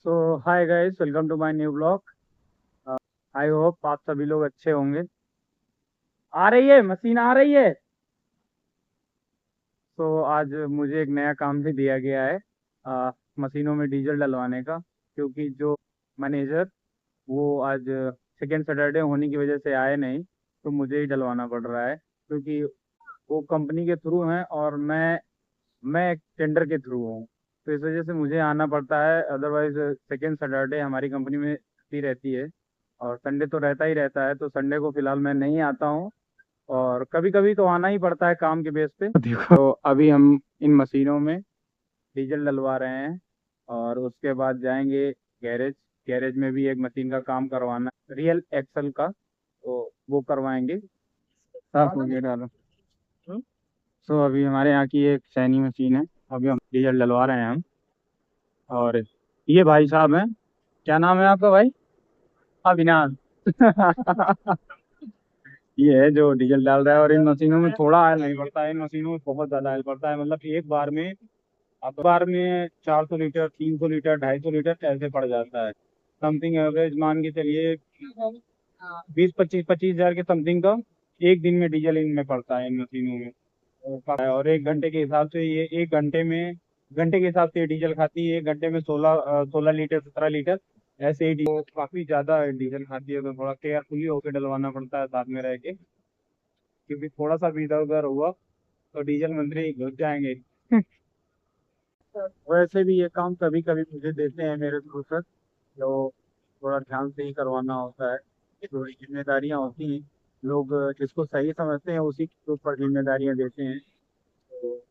So hi guys, welcome to my new blog. I hope आप सभी लोग अच्छे होंगे। आ रही है मशीन, आ रही है। तो आज मुझे एक नया काम भी दिया गया है, मशीनों में डीजल डलवाने का। क्योंकि जो मैनेजर वो आज सेकेंड सैटरडे होने की वजह से आए नहीं, तो मुझे ही डलवाना पड़ रहा है। क्योंकि वो कंपनी के थ्रू हैं और मैं एक टेंडर के थ्रू हूँ। तो इस वजह से मुझे आना पड़ता है। अदरवाइज सेकेंड सैटरडे हमारी कंपनी में छुट्टी रहती है और संडे तो रहता ही रहता है। तो संडे को फिलहाल मैं नहीं आता हूँ और कभी कभी तो आना ही पड़ता है काम के बेस पे। देखो, तो अभी हम इन मशीनों में डीजल डलवा रहे हैं और उसके बाद जाएंगे गैरेज। गैरेज में भी एक मशीन का काम करवाना, रियल एक्सल का, तो वो करवाएंगे। साफ हो गया डालो। तो अभी हमारे यहाँ की एक सैनी मशीन है, अभी हम डीजल डलवा रहे हैं हम। और ये भाई साहब हैं, क्या नाम है आपका भाई? अविनाश। ये है जो डीजल डाल रहा है। और इन मशीनों में थोड़ा ऑयल नहीं पड़ता है, इन मशीनों में बहुत ज्यादा ऑयल पड़ता है। मतलब एक बार में, अब बार में 400 लीटर, 300 लीटर, 250 लीटर ऐसे पड़ जाता है। समथिंग एवरेज मान के चलिए 20-25 हजार के समथिंग का एक दिन में डीजल इनमें पड़ता है, इन मशीनों में। और 1 घंटे के हिसाब से ये 1 घंटे में, घंटे के हिसाब से ये डीजल खाती है। 1 घंटे में 16 लीटर, 17 लीटर ऐसे ही काफी ज्यादा डीजल खाती है। तो थोड़ा केयरफुली होकर डलवाना पड़ता है साथ में रह के, क्योंकि थोड़ा सा भी इधर उधर हुआ तो डीजल मंत्री घुस जाएंगे। वैसे भी ये काम कभी कभी मुझे देते हैं मेरे थ्रू सर, जो थोड़ा ध्यान से ही करवाना होता है। थोड़ी जिम्मेदारियां होती हैं, लोग जिसको सही समझते हैं उसी के ऊपर जिम्मेदारियां देते हैं। तो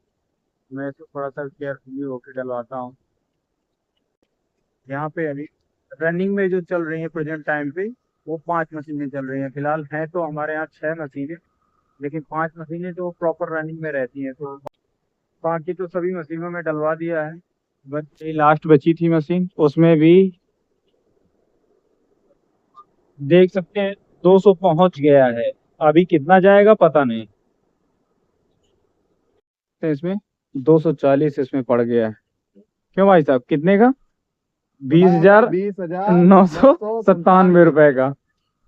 मैं तो थोड़ा सा केयरफुली होकर डलवाता हूँ। यहाँ पे अभी रनिंग में जो चल रही है प्रेजेंट टाइम पे, वो 5 मशीनें चल रही हैं फिलहाल। है तो हमारे यहाँ 6 मशीनें, लेकिन 5 मशीनें जो प्रॉपर रनिंग में रहती हैं। तो बाकी तो सभी मशीनों में डलवा दिया है। बस ये लास्ट बची थी मशीन, उसमें भी देख सकते हैं 200 पहुंच गया है। अभी कितना जाएगा पता नहीं। तो इसमें 240 इसमें पड़ गया है। क्यों भाई साहब, कितने का? 20,000, 20,997 रुपए का।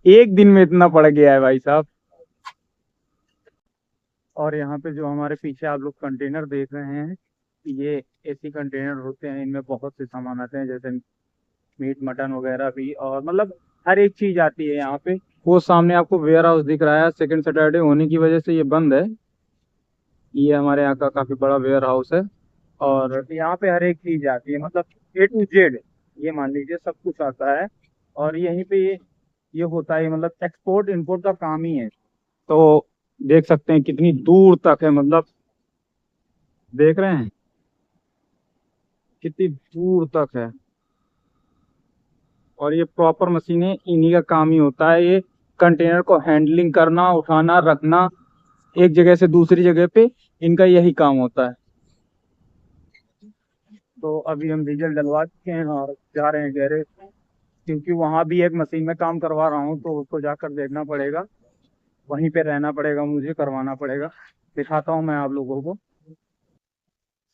एक दिन में इतना पड़ गया है भाई साहब। और यहाँ पे जो हमारे पीछे आप लोग कंटेनर देख रहे हैं, ये एसी कंटेनर होते हैं। इनमें बहुत से सामान आते हैं, जैसे मीट मटन वगैरह भी, और मतलब हर एक चीज आती है यहाँ पे। वो सामने आपको वेयर हाउस दिख रहा है, सेकंड सैटरडे होने की वजह से ये बंद है। ये हमारे यहाँ का काफी बड़ा वेयर हाउस है और यहाँ पे हर एक चीज आती है, मतलब A to Z। ये मान लीजिए सब कुछ आता है। और यहीं पे ये होता है, मतलब एक्सपोर्ट इंपोर्ट का काम ही है। तो देख सकते हैं कितनी दूर तक है, मतलब देख रहे हैं कितनी दूर तक है। और ये प्रॉपर मशीनें, इन्हीं का काम ही होता है ये कंटेनर को हैंडलिंग करना, उठाना, रखना एक जगह से दूसरी जगह पे। इनका यही काम होता है। तो अभी हम डीजल डलवा चुके हैं और जा रहे हैं गैरेज, क्योंकि वहां भी एक मशीन में काम करवा रहा हूँ, तो उसको जाकर देखना पड़ेगा। वहीं पे रहना पड़ेगा, मुझे करवाना पड़ेगा। दिखाता हूँ मैं आप लोगों को।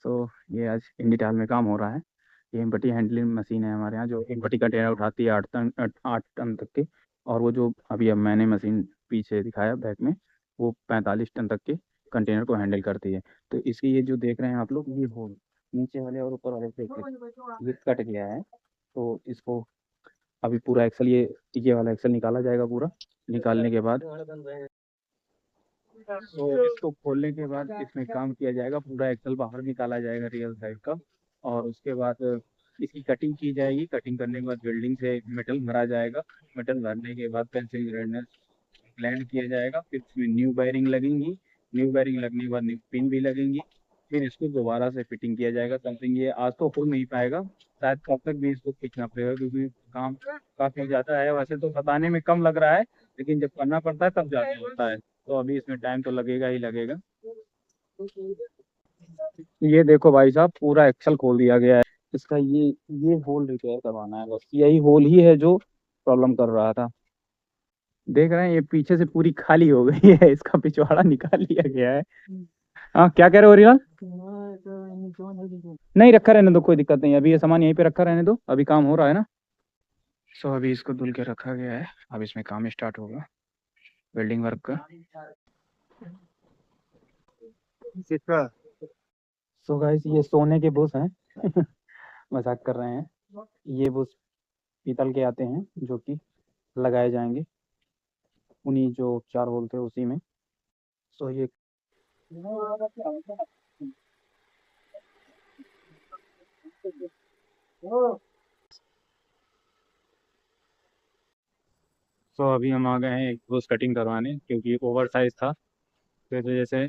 तो ये आज इंडिटाल में काम हो रहा है। ये एम्पटी हैंडलिंग मशीन है हमारे यहाँ, जो एम्पटी कंटेनर उठाती है 8 टन, 8 टन तक के। और वो जो अभी अब मैंने मशीन पीछे दिखाया बैक में, वो 45 टन तक के कंटेनर को हैंडल करती है। तो इसकी ये जो देख रहे हैं आप लोग, ये होल नीचे वाले और ऊपर वाले से ये कट गया है। तो इसको अभी पूरा एक्सल, ये वाला एक्सल निकाला जाएगा पूरा। निकालने के बाद तो इसको खोलने के बाद इसमें काम किया जाएगा, पूरा एक्सल बाहर निकाला जाएगा रियल साइड का। और उसके बाद इसकी कटिंग की जाएगी। कटिंग करने के बाद वेल्डिंग से मेटल भरा जाएगा। मेटल भरने के बाद पेंसिल ग्राइंडर ब्लेंड किया जाएगा। फिर इसमें न्यू वायरिंग लगेंगी। न्यू वायरिंग लगने के बाद न्यू पिन भी लगेंगी। फिर इसको दोबारा से फिटिंग किया जाएगा। समथिंग ये आज तो हो नहीं पाएगा, शायद कब तक भी इसको खींचना पड़ेगा, क्योंकि काम काफी ज्यादा है। वैसे तो बताने में कम लग रहा है, लेकिन जब करना पड़ता है तब ज्यादा होता है। तो अभी इसमें टाइम तो लगेगा ही लगेगा। ये देखो भाई साहब, पूरा एक्सल खोल दिया गया है। इसका ये होल रिपेयर करवाना है, बस यही होल ही है जो प्रॉब्लम कर रहा था। देख रहे हैं ये पीछे से पूरी खाली हो गई है, इसका पिछवाड़ा निकाल लिया गया है। हाँ, क्या कह रहे हो रियाल? नहीं, रखा रहने दो, कोई दिक्कत नहीं, अभी ये सामान यहीं पे रखा रहने दो, अभी काम हो रहा है ना। सो अभी इसको धुल के रखा गया है, अब इसमें काम स्टार्ट होगा वेल्डिंग वर्क का। सो गाइस, ये सोने के बुश हैं। मजाक कर रहे हैं। ये बुश पीतल के आते हैं जो कि लगाए जाएंगे उन्हीं जो 4 होल थे उसी में। सो ये सो अभी हम आ गए हैं एक बुश कटिंग करवाने, क्योंकि ओवर साइज था, तो इस वजह से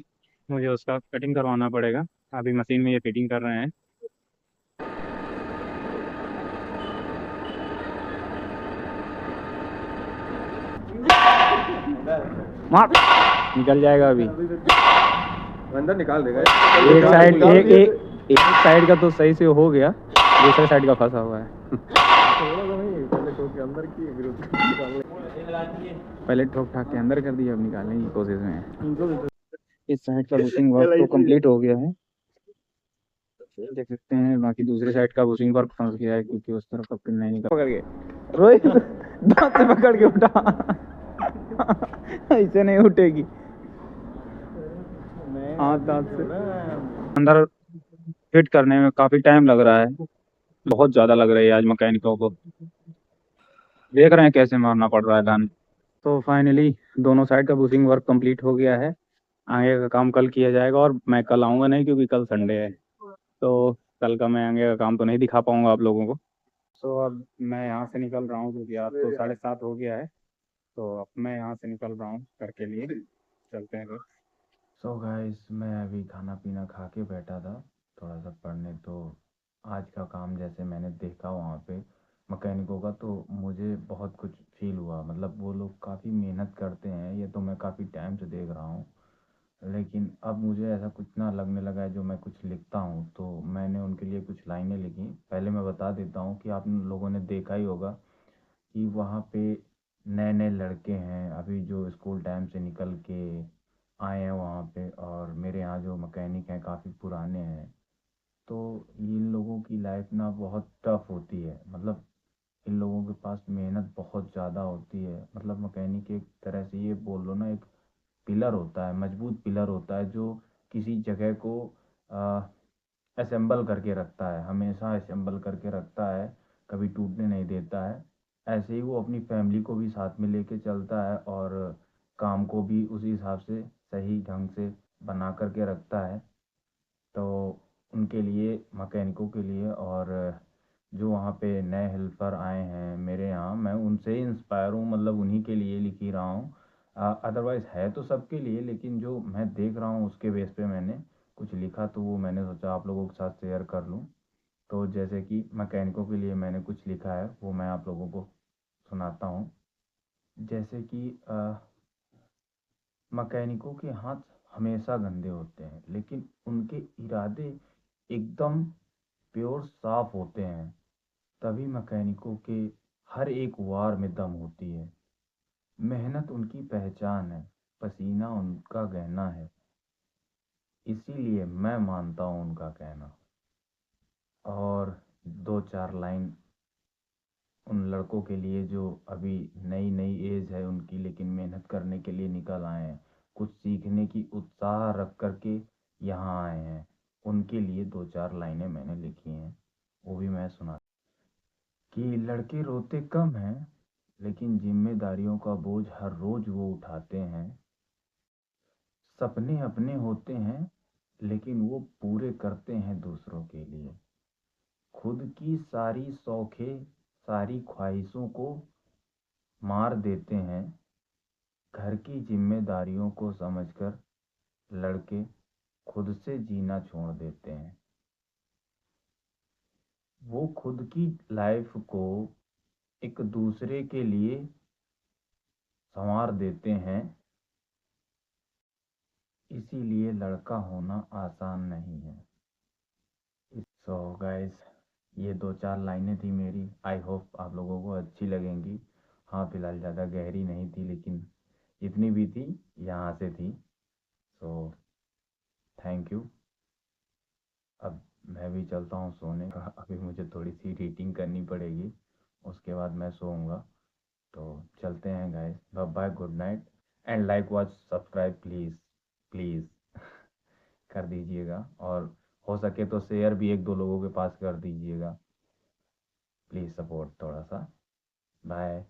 मुझे उसका कटिंग करवाना पड़ेगा। अभी मशीन में ये फिटिंग कर रहे हैं। मार, निकल जाएगा अभी, अंदर निकाल देगा। एक साइड एक साइड का तो सही से हो गया, दूसरे साइड का फंसा हुआ है। पहले ठोक के अंदर की फिर उसको निकालने। पहले ठोक ठाक के अंदर कर दिया, अब निकालने की कोशिश में है। इस साइड का बुशिंग वर्क तो कंप्लीट हो गया है, देख सकते हैं। बाकी दूसरे साइड का बुशिंग वर्क फंस गया है, क्योंकि उस तरफ का पिन नहीं निकल। पकड़ के रोहित, दांत से पकड़ के उठा। ऐसे नहीं उठेगी, हाँ दांत से। अंदर फिट करने में काफी टाइम लग रहा है, बहुत ज्यादा लग रही है आज मैकेनिकों को। देख रहे हैं कैसे मारना पड़ रहा है दान। तो फाइनली दोनों साइड का बुशिंग वर्क कंप्लीट हो गया है। आगे का काम कल किया जाएगा, और मैं कल आऊँगा नहीं, क्योंकि कल संडे है, तो कल का मैं आगे का काम तो नहीं दिखा पाऊंगा आप लोगों को। तो अब मैं यहाँ से निकल रहा हूँ, क्योंकि आज तो 7:30 हो गया है। तो अब मैं यहाँ से निकल रहा हूँ, घर के लिए चलते हैं। सो गाइस, मैं अभी खाना पीना खा के बैठा था थोड़ा सा पढ़ने। तो आज का काम जैसे मैंने देखा वहाँ पे मैकेनिकों का, तो मुझे बहुत कुछ फील हुआ। मतलब वो लोग काफ़ी मेहनत करते हैं, ये तो मैं काफ़ी टाइम से देख रहा हूँ। लेकिन अब मुझे ऐसा कुछ ना लगने लगा है जो मैं कुछ लिखता हूँ, तो मैंने उनके लिए कुछ लाइनें लिखी। पहले मैं बता देता हूँ कि आप लोगों ने देखा ही होगा कि वहाँ पे नए नए लड़के हैं अभी जो स्कूल टाइम से निकल के आए हैं वहाँ पे, और मेरे यहाँ जो मैकेनिक हैं काफ़ी पुराने हैं। तो इन लोगों की लाइफ ना बहुत टफ होती है। मतलब इन लोगों के पास मेहनत बहुत ज़्यादा होती है। मतलब मैकेनिक एक तरह से ये बोल लो ना, एक पिलर होता है, मजबूत पिलर होता है जो किसी जगह को असेंबल करके रखता है, हमेशा असेंबल करके रखता है, कभी टूटने नहीं देता है। ऐसे ही वो अपनी फैमिली को भी साथ में लेके चलता है, और काम को भी उसी हिसाब से सही ढंग से बना करके रखता है। तो उनके लिए, मैकेनिकों के लिए, और जो वहाँ पे नए हेल्पर आए हैं मेरे यहाँ, मैं उनसे ही इंस्पायर हूँ। मतलब उन्हीं के लिए लिख ही रहा हूँ। अदरवाइज़ है तो सबके लिए, लेकिन जो मैं देख रहा हूँ उसके बेस पे मैंने कुछ लिखा, तो वो मैंने सोचा आप लोगों के साथ शेयर कर लूँ। तो जैसे कि मैकेनिकों के लिए मैंने कुछ लिखा है, वो मैं आप लोगों को सुनाता हूँ। जैसे कि मैकेनिकों के हाथ हमेशा गंदे होते हैं, लेकिन उनके इरादे एकदम प्योर साफ होते हैं। तभी मैकेनिकों के हर एक वार में दम होती है। मेहनत उनकी पहचान है, पसीना उनका गहना है। इसीलिए मैं मानता हूँ उनका कहना। और दो चार लाइन उन लड़कों के लिए जो अभी नई नई एज है उनकी, लेकिन मेहनत करने के लिए निकल आए हैं, कुछ सीखने की उत्साह रख करके यहाँ आए हैं। उनके लिए दो चार लाइनें मैंने लिखी हैं, वो भी मैं सुना कि लड़के रोते कम हैं, लेकिन जिम्मेदारियों का बोझ हर रोज वो उठाते हैं। सपने अपने होते हैं, लेकिन वो पूरे करते हैं दूसरों के लिए। खुद की सारी शौखें, सारी ख्वाहिशों को मार देते हैं। घर की जिम्मेदारियों को समझकर लड़के खुद से जीना छोड़ देते हैं। वो खुद की लाइफ को एक दूसरे के लिए संवार देते हैं। इसीलिए लड़का होना आसान नहीं है। सो गाइस, ये दो चार लाइनें थी मेरी। आई होप आप लोगों को अच्छी लगेंगी। हाँ, फिलहाल ज़्यादा गहरी नहीं थी, लेकिन जितनी भी थी यहाँ से थी। So thank you. अब मैं भी चलता हूँ सोने का। अभी मुझे थोड़ी सी रीडिंग करनी पड़ेगी, उसके बाद मैं सोऊंगा। तो चलते हैं guys, bye bye, good night, and like watch subscribe please please कर दीजिएगा, और हो सके तो शेयर भी एक दो लोगों के पास कर दीजिएगा। प्लीज़ सपोर्ट थोड़ा सा। बाय।